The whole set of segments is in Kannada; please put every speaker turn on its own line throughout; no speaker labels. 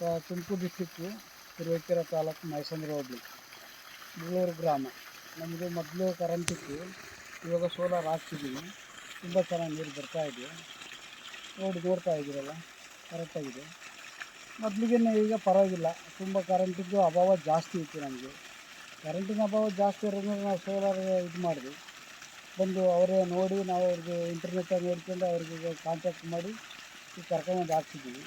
ತುಮಕೂರು ಡಿಸ್ಟಿಕ್ಕು ತುರುವೇಕೆರೆ ತಾಲೂಕು ಮೈಸಂದ್ರ ಹೋಬಳಿ ಮುಳ್ಳೂರು ಗ್ರಾಮ. ನಮ್ಮದು ಮೊದಲು ಕರೆಂಟ್ ಇತ್ತು, ಇವಾಗ ಸೋಲಾರ್ ಹಾಕ್ತಿದ್ದೀವಿ. ತುಂಬ ಚೆನ್ನಾಗಿ ನೀರು ಬರ್ತಾಯಿದೆ. ನೋಡ್ತಾ ಇದ್ದೀರಲ್ಲ, ಕರೆಕ್ಟಾಗಿದೆ. ಮೊದಲಿಗೆ ಈಗ ಪರವಾಗಿಲ್ಲ, ತುಂಬ ಕರೆಂಟಿದ್ದು ಅಭಾವ ಜಾಸ್ತಿ ಇತ್ತು. ನಮಗೆ ಕರೆಂಟಿನ ಅಭಾವ ಜಾಸ್ತಿ ಇರೋದ್ರಿಂದ ನಾವು ಸೋಲಾರ್ ಇದು ಮಾಡಿದ್ವಿ. ಬಂದು ಅವರೇ ನೋಡಿ, ನಾವು ಅವ್ರಿಗೆ ಇಂಟರ್ನೆಟ್ಟಾಗಿ ನೋಡ್ಕೊಂಡು ಅವ್ರಿಗೆ ಕಾಂಟ್ಯಾಕ್ಟ್ ಮಾಡಿ ಈಗ ಕರ್ಕೊಂಬಂದು ಹಾಕ್ಸಿದ್ದೀವಿ.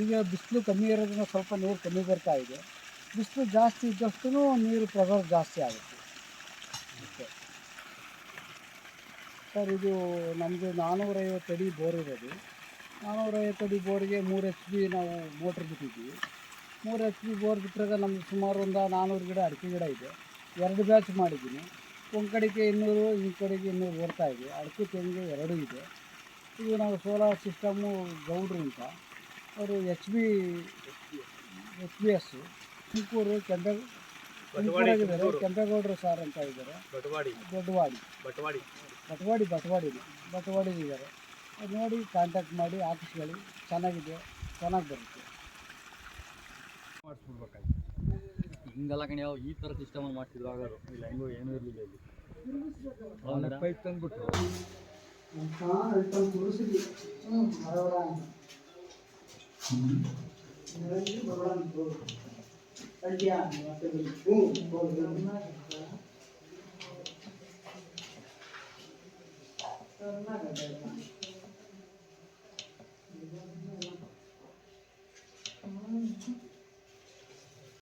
ಈಗ ಬಿಸಿಲು ಕಮ್ಮಿ ಇರೋದ್ರಿಂದ ಸ್ವಲ್ಪ ನೀರು ಕಮ್ಮಿ ಬರ್ತಾ ಇದೆ. ಬಿಸಿಲು ಜಾಸ್ತಿ ಇದ್ದಷ್ಟು ನೀರು ಪ್ರೆಷರ್ ಜಾಸ್ತಿ ಆಗುತ್ತೆ ಅಷ್ಟೇ ಸರ್. ಇದು ನಮ್ಮದು 450 ಅಡಿ ಬೋರ್ ಇರೋದು. 450 ಅಡಿ ಬೋರ್ಗೆ 3 HP ನಾವು ಮೋಟ್ರ್ ಬಿಟ್ಟಿದ್ದೀವಿ. 3 HP ಬೋರ್ ಬಿಟ್ಟರೆ ನಮ್ಗೆ ಸುಮಾರು ಒಂದು 400 ಗಿಡ ಅಡಿಕೆ ಗಿಡ ಇದೆ. 2 ಬ್ಯಾಚ್ ಮಾಡಿದ್ದೀನಿ. ಒಂದು ಕಡೆಗೆ 200, ಈ ಕಡೆಗೆ 200 ಬರ್ತಾ ಇದೆ. ಅಡಿಕೆ ತೆಂಗು 2 ಇದೆ. ಇದು ನಾವು ಸೋಲಾರ್ ಸಿಸ್ಟಮ್ಮು ಗೌಡ್ರು ಅಂತ, ಅವರು HBS ತುಮಕೂರು ಕೆಂಪೇಗೌಡರು ಸಾರ್ ಅಂತ ಇದ್ದಾರೆ. ಬಟವಾಡಿ ಇದ್ದಾರೆ. ಅದು ನೋಡಿ ಕಾಂಟ್ಯಾಕ್ಟ್ ಮಾಡಿ ಹಾಕಿಸ್ಕೊಳ್ಳಿ, ಚೆನ್ನಾಗಿದೆ, ಚೆನ್ನಾಗಿ ಬರುತ್ತೆ.
ಮಾಡಿಸ್ಬಿಡ್ಬೇಕಾಯ್ತು ಹಿಂಗೆಲ್ಲ ಕಣಿಯೋ ಈ ಥರ ಸಿಸ್ಟಮಲ್ಲಿ ಮಾಡ್ತಿದ್ರು ಆಗೋದು ಇಲ್ಲ. ಹೆಂಗೋ ಏನೂ ಇರಲಿಲ್ಲ ಇಲ್ಲಿ. ಪೈಪ್ ತಂದ್ಬಿಟ್ಟು